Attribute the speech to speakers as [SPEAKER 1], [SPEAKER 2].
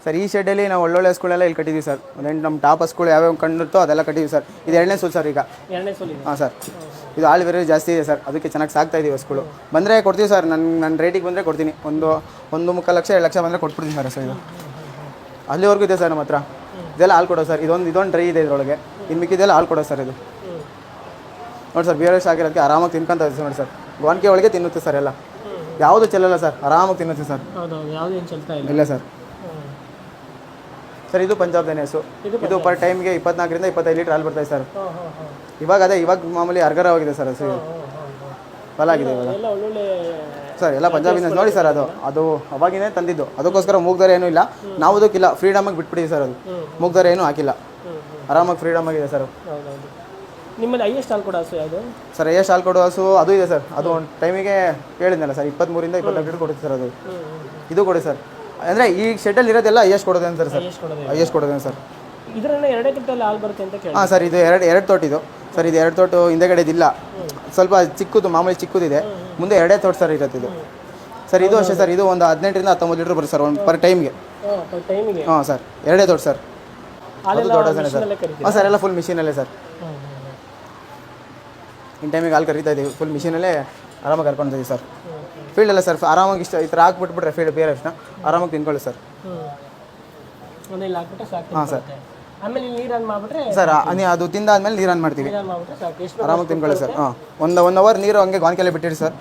[SPEAKER 1] Sir ಈ ಶೆಡ್ಡಲ್ಲಿ ನಾವು ಒಳ್ಳೊಳ್ಳೆ ಸ್ಕೂಳೆಲ್ಲ ಇಲ್ಲಿ ಕಟ್ಟಿದ್ದೀವಿ ಸರ್. ಒಂದೇನು ನಮ್ಮ ಟಾಪ್ ಸ್ಕೂಲ್ ಯಾವ್ಯಾವ ಕಂಡಿರುತ್ತೋ ಅದೆಲ್ಲ ಕಟ್ಟಿದ್ದೀವಿ ಸರ್. ಇದು 2ನೇ ಸೂಲ್ ಸರ್ ಈಗ.
[SPEAKER 2] 2ನೇ ಸೋಲ್ ಇದೆ.
[SPEAKER 1] ಹಾಂ ಸರ್, ಇದು ಆಲ್ ವೆರೈಟಿ ಜಾಸ್ತಿ ಇದೆ ಸರ್, ಅದಕ್ಕೆ ಚೆನ್ನಾಗಿ ಸಾಕ್ತಾ ಇದ್ದೀವಿ ಸ್ಕೂಲು. ಬಂದರೆ ಕೊಡ್ತೀವಿ ಸರ್, ನನ್ನ ರೇಟಿಗೆ ಬಂದರೆ ಕೊಡ್ತೀನಿ. ಒಂದು 1.25 ಲಕ್ಷ 2 ಲಕ್ಷ ಬಂದರೆ ಕೊಟ್ಬಿಡ್ತೀನಿ ಸರ್. ಇದು ಅಲ್ಲಿವರೆಗೂ ಇದೆ ಸರ್ ನಮ್ಮ ಹತ್ರ. ಇದೆಲ್ಲ ಹಾಲು ಕೊಡೋ ಸರ್. ಇದೊಂದು ಡ್ರೈ ಇದೆ ಇದರೊಳಗೆ. ಇನ್ನು ಮಿಕ್ಕಿದೆಲ್ಲ ಹಾಲು ಕೊಡೋ ಸರ್. ಇದು ನೋಡಿ ಸರ್, ಬೇರೆ ಆಗಿರೋದಕ್ಕೆ ಆರಾಮಾಗಿ ತಿನ್ಕೊಂತ ಇದೆ ನೋಡಿ ಸರ್. ಗೋಣಿಕೆ ಒಳಗೆ ತಿನ್ನುತ್ತೆ ಸರ್ ಎಲ್ಲ, ಯಾವುದು ಚೆಲ್ಲಲ್ಲ ಸರ್, ಆರಾಮಾಗಿ ತಿನ್ನುತ್ತೆ ಸರ್.
[SPEAKER 2] ಯಾವುದೇನು ಚೆಲ್ತಾ ಇಲ್ಲ.
[SPEAKER 1] ಇಲ್ಲ ಸರ್. ಸರ್ ಇದು ಪಂಜಾಬ್ ದನೇಸು. ಇದು ಪರ್ ಟೈಮ್ಗೆ 24ರಿಂದ 25 ಲೀಟ್ರ್ ಹಾಲು ಬರ್ತಾಯಿದೆ ಸರ್. ಇವಾಗ ಮಾಮೂಲಿ ಅರ್ಗರ ಹೋಗಿದೆ ಸರ್. ಹಸು ಬಲಾಗಿದೆ ಇವಾಗ ಸರ್. ಎಲ್ಲ ಪಂಜಾಬಿನ ನೋಡಿ ಸರ್. ಅದು ಅವಾಗಿನೇ ತಂದಿದ್ದು, ಅದಕ್ಕೋಸ್ಕರ ಮೂಗ್ದಾರ ಏನೂ ಇಲ್ಲ. ನಾವು ಅದಕ್ಕಿಲ್ಲ, ಫ್ರೀಡಮಾಗಿ ಬಿಟ್ಬಿಟ್ಟಿದ್ದೀವಿ ಸರ್. ಅದು ಮೂಗ್ದಾರ ಏನೂ ಹಾಕಿಲ್ಲ, ಆರಾಮಾಗಿ ಫ್ರೀಡಮ್ ಆಗಿದೆ ಸರ್.
[SPEAKER 2] ನಿಮ್ಮಲ್ಲಿ ಹೈಯೆಸ್ಟ್ ಹಾಲು ಕೊಡೋ ಹಸು ಯಾವುದು
[SPEAKER 1] ಸರ್? ಹೈಯೆಸ್ಟ್ ಹಾಲು ಕೊಡೋ ಹಸು ಅದು ಇದೆ ಸರ್. ಅದು ಒಂದು ಟೈಮಿಗೆ ಹೇಳಿದ್ನಲ್ಲ ಸರ್, 23ರಿಂದ 24 ಲೀಟ್ರ್ ಕೊಡುತ್ತೆ ಸರ್. ಅದು ಇದು ಕೊಡಿ ಸರ್. ಅಂದರೆ ಈ ಶೆಡ್ಡಲ್ಲಿ ಇರೋದೆಲ್ಲ ಹೈಯೆಸ್ಟ್ ಕೊಡೋದೇನು ಸರ್? ಹೈಯೆಸ್ಟ್ ಕೊಡೋದೇನು ಸರ್?
[SPEAKER 2] ಇದರಲ್ಲಿ 2 ಕ್ವಿಂಟಲ್ ಹಾಲು ಬರುತ್ತೆ ಅಂತ ಕೇಳಿ.
[SPEAKER 1] ಹಾಂ ಸರ್, ಇದು ಎರಡು ತೋಟ ಇದು ಸರ್. ಇದು 2 ತೋಟ ಹಿಂದೆಗಡೆದಿಲ್ಲ, ಸ್ವಲ್ಪ ಚಿಕ್ಕದು, ಮಾಮೂಲಿ ಚಿಕ್ಕದಿದೆ. ಮುಂದೆ 2 ತೋಟ ಸರ್ ಇರುತ್ತೆ ಇದು ಸರ್. ಇದು ಅಷ್ಟೇ ಸರ್. ಇದು ಒಂದು 18ರಿಂದ 19 ಲೀಟ್ರ್ ಬರುತ್ತೆ ಸರ್, ಒಂದು ಪರ್ ಟೈಮ್ಗೆ. ಹಾಂ ಸರ್, 2 ತೋಟ ಸರ್. ಅದು ದೊಡ್ಡದೇ ಸರ್. ಹಾಂ ಸರ್, ಎಲ್ಲ ಫುಲ್ ಮಿಷಿನಲ್ಲೇ ಸರ್. ಇನ್ ಟೈಮಿಗೆ ಹಾಲು ಕರಿತಾ ಇದ್ದೀವಿ, ಫುಲ್ ಮಿಷಿನಲ್ಲೇ ಆರಾಮಾಗಿ ಕರ್ಕೊಂಡಿದ್ದೀವಿ ಸರ್. ಫೀಲ್ಡಲ್ಲ ಸರ್, ಆರಾಮಾಗಿ ಈ ಥರ ಹಾಕ್ಬಿಟ್ಬಿಟ್ರೆ ಫೀಲ್ಡ್ ಬೇರೆ ಅಷ್ಟನ್ನ ಆರಾಮಾಗಿ ತಿನ್ಕೊಳ್ಳಿ ಸರ್. ಹಾಂ ಸರ್.
[SPEAKER 2] ಆಮೇಲೆ ನೀರು ಆನ್ ಮಾಡಿಬಿಟ್ರೆ
[SPEAKER 1] ಸರ್, ಅದು ತಿಂದಾದ್ಮೇಲೆ ನೀರು ಆನ್ ಮಾಡ್ತೀವಿ, ಆರಾಮಾಗಿ ತಿನ್ಕೊಳ್ಳಿ ಸರ್. ಹಾಂ, 1 ಅವರ್ ನೀರು ಹಂಗೆ ಗಾನ್ಕೆಲೆ ಬಿಟ್ಟಿರಿ ಸರ್.